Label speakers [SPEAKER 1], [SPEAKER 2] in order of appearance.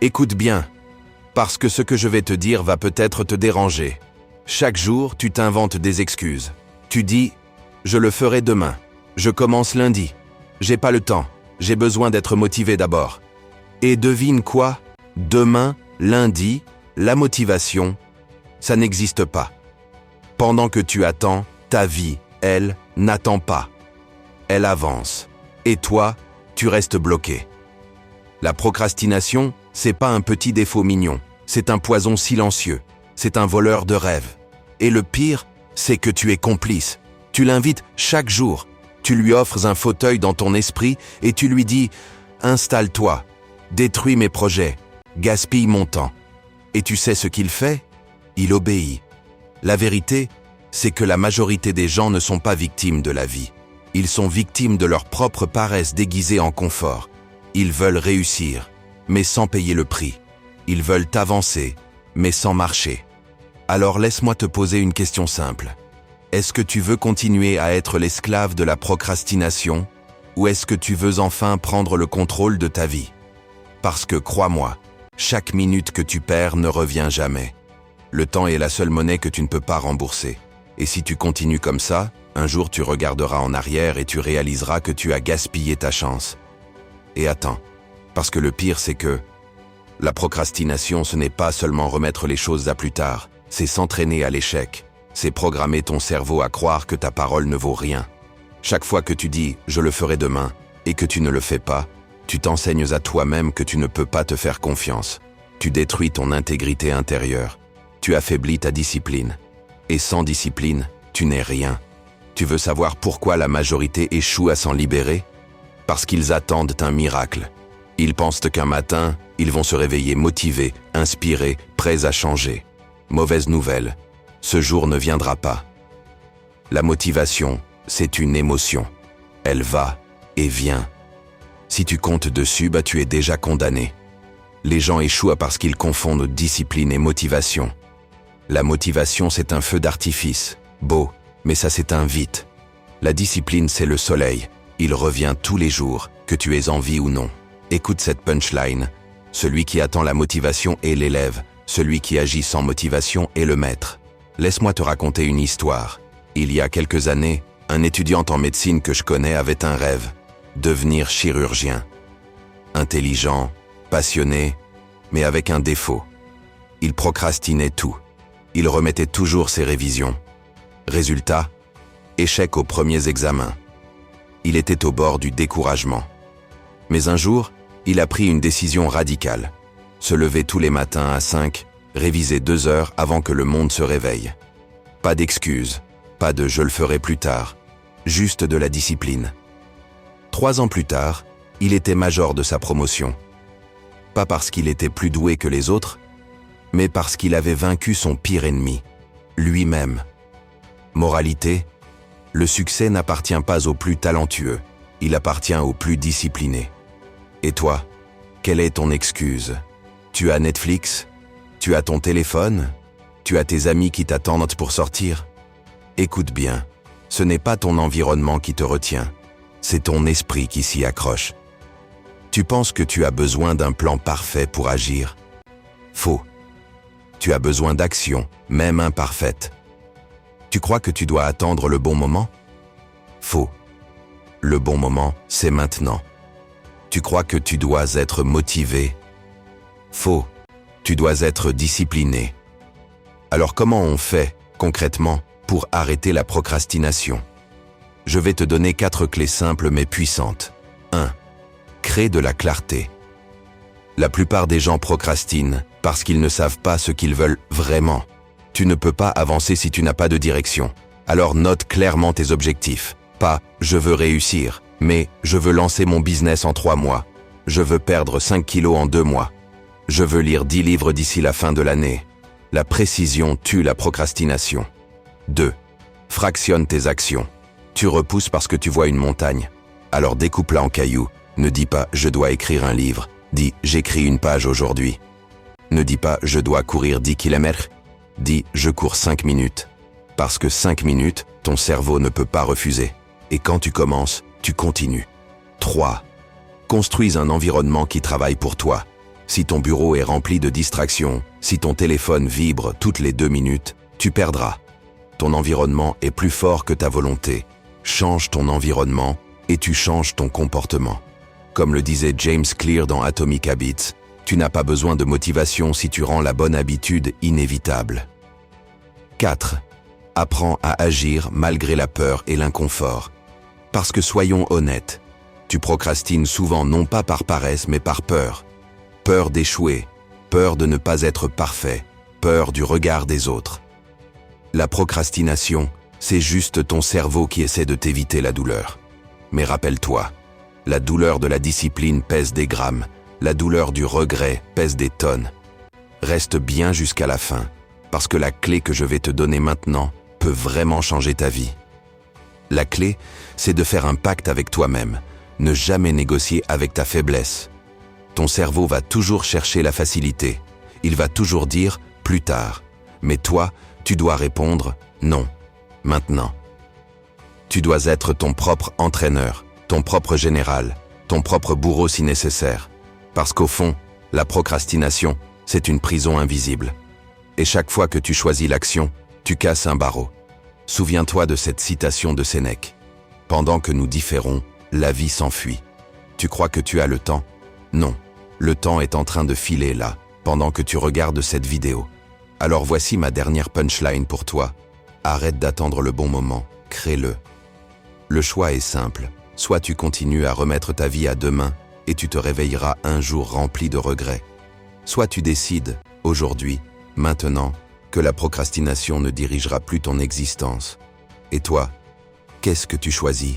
[SPEAKER 1] Écoute bien, parce que ce que je vais te dire va peut-être te déranger. Chaque jour, tu t'inventes des excuses. Tu dis « Je le ferai demain. Je commence lundi. J'ai pas le temps. J'ai besoin d'être motivé d'abord. » Et devine quoi? Demain, lundi, la motivation, ça n'existe pas. Pendant que tu attends, ta vie, elle, n'attend pas. Elle avance. Et toi, tu restes bloqué. La procrastination, c'est pas un petit défaut mignon. C'est un poison silencieux. C'est un voleur de rêves. Et le pire, c'est que tu es complice. Tu l'invites chaque jour. Tu lui offres un fauteuil dans ton esprit et tu lui dis « Installe-toi, détruis mes projets, gaspille mon temps. » Et tu sais ce qu'il fait? Il obéit. La vérité, c'est que la majorité des gens ne sont pas victimes de la vie. Ils sont victimes de leur propre paresse déguisée en confort. Ils veulent réussir, mais sans payer le prix. Ils veulent avancer, mais sans marcher. Alors laisse-moi te poser une question simple. Est-ce que tu veux continuer à être l'esclave de la procrastination ou est-ce que tu veux enfin prendre le contrôle de ta vie? Parce que crois-moi, chaque minute que tu perds ne revient jamais. Le temps est la seule monnaie que tu ne peux pas rembourser. Et si tu continues comme ça, un jour tu regarderas en arrière et tu réaliseras que tu as gaspillé ta chance. Et attends, parce que le pire c'est que la procrastination ce n'est pas seulement remettre les choses à plus tard, c'est s'entraîner à l'échec. C'est programmer ton cerveau à croire que ta parole ne vaut rien. Chaque fois que tu dis « je le ferai demain » et que tu ne le fais pas, tu t'enseignes à toi-même que tu ne peux pas te faire confiance. Tu détruis ton intégrité intérieure. Tu affaiblis ta discipline. Et sans discipline, tu n'es rien. Tu veux savoir pourquoi la majorité échoue à s'en libérer? Parce qu'ils attendent un miracle. Ils pensent qu'un matin, ils vont se réveiller motivés, inspirés, prêts à changer. Mauvaise nouvelle. Ce jour ne viendra pas. La motivation, c'est une émotion. Elle va et vient. Si tu comptes dessus, tu es déjà condamné. Les gens échouent parce qu'ils confondent discipline et motivation. La motivation, c'est un feu d'artifice. Beau, mais ça s'éteint vite. La discipline, c'est le soleil. Il revient tous les jours, que tu aies envie ou non. Écoute cette punchline. Celui qui attend la motivation est l'élève. Celui qui agit sans motivation est le maître. Laisse-moi te raconter une histoire. Il y a quelques années, un étudiant en médecine que je connais avait un rêve, devenir chirurgien. Intelligent, passionné, mais avec un défaut. Il procrastinait tout. Il remettait toujours ses révisions. Résultat, échec aux premiers examens. Il était au bord du découragement. Mais un jour, il a pris une décision radicale. Se lever tous les matins à 5, réviser 2 heures avant que le monde se réveille. Pas d'excuses, pas de « je le ferai plus tard », juste de la discipline. 3 ans plus tard, il était major de sa promotion. Pas parce qu'il était plus doué que les autres, mais parce qu'il avait vaincu son pire ennemi, lui-même. Moralité, le succès n'appartient pas aux plus talentueux, il appartient aux plus disciplinés. Et toi, quelle est ton excuse? Tu as Netflix? Tu as ton téléphone? Tu as tes amis qui t'attendent pour sortir? Écoute bien, ce n'est pas ton environnement qui te retient, c'est ton esprit qui s'y accroche. Tu penses que tu as besoin d'un plan parfait pour agir? Faux. Tu as besoin d'action, même imparfaite. Tu crois que tu dois attendre le bon moment? Faux. Le bon moment, c'est maintenant. Tu crois que tu dois être motivé? Faux. Tu dois être discipliné. Alors comment on fait, concrètement, pour arrêter la procrastination? Je vais te donner 4 clés simples mais puissantes. 1. Crée de la clarté. La plupart des gens procrastinent parce qu'ils ne savent pas ce qu'ils veulent vraiment. Tu ne peux pas avancer si tu n'as pas de direction. Alors note clairement tes objectifs. Pas « je veux réussir », mais « je veux lancer mon business en 3 mois ». Je veux perdre 5 kilos en 2 mois. Je veux lire 10 livres d'ici la fin de l'année. La précision tue la procrastination. 2. Fractionne tes actions. Tu repousses parce que tu vois une montagne. Alors découpe-la en cailloux. Ne dis pas « je dois écrire un livre ». Dis « j'écris une page aujourd'hui ». Ne dis pas « je dois courir 10 km ». Dis « je cours 5 minutes ». Parce que 5 minutes, ton cerveau ne peut pas refuser. Et quand tu commences, tu continues. 3. Construis un environnement qui travaille pour toi. Si ton bureau est rempli de distractions, si ton téléphone vibre toutes les 2 minutes, tu perdras. Ton environnement est plus fort que ta volonté. Change ton environnement et tu changes ton comportement. Comme le disait James Clear dans Atomic Habits, tu n'as pas besoin de motivation si tu rends la bonne habitude inévitable. 4. Apprends à agir malgré la peur et l'inconfort. Parce que soyons honnêtes, tu procrastines souvent non pas par paresse mais par peur. Peur d'échouer, peur de ne pas être parfait, peur du regard des autres. La procrastination, c'est juste ton cerveau qui essaie de t'éviter la douleur. Mais rappelle-toi, la douleur de la discipline pèse des grammes, la douleur du regret pèse des tonnes. Reste bien jusqu'à la fin, parce que la clé que je vais te donner maintenant peut vraiment changer ta vie. La clé, c'est de faire un pacte avec toi-même, ne jamais négocier avec ta faiblesse. Ton cerveau va toujours chercher la facilité, il va toujours dire « plus tard ». Mais toi, tu dois répondre « non, maintenant ». Tu dois être ton propre entraîneur, ton propre général, ton propre bourreau si nécessaire. Parce qu'au fond, la procrastination, c'est une prison invisible. Et chaque fois que tu choisis l'action, tu casses un barreau. Souviens-toi de cette citation de Sénèque. « Pendant que nous différons, la vie s'enfuit. » Tu crois que tu as le temps? Non, le temps est en train de filer là, pendant que tu regardes cette vidéo. Alors voici ma dernière punchline pour toi. Arrête d'attendre le bon moment, crée-le. Le choix est simple. Soit tu continues à remettre ta vie à demain et tu te réveilleras un jour rempli de regrets. Soit tu décides, aujourd'hui, maintenant, que la procrastination ne dirigera plus ton existence. Et toi, qu'est-ce que tu choisis ?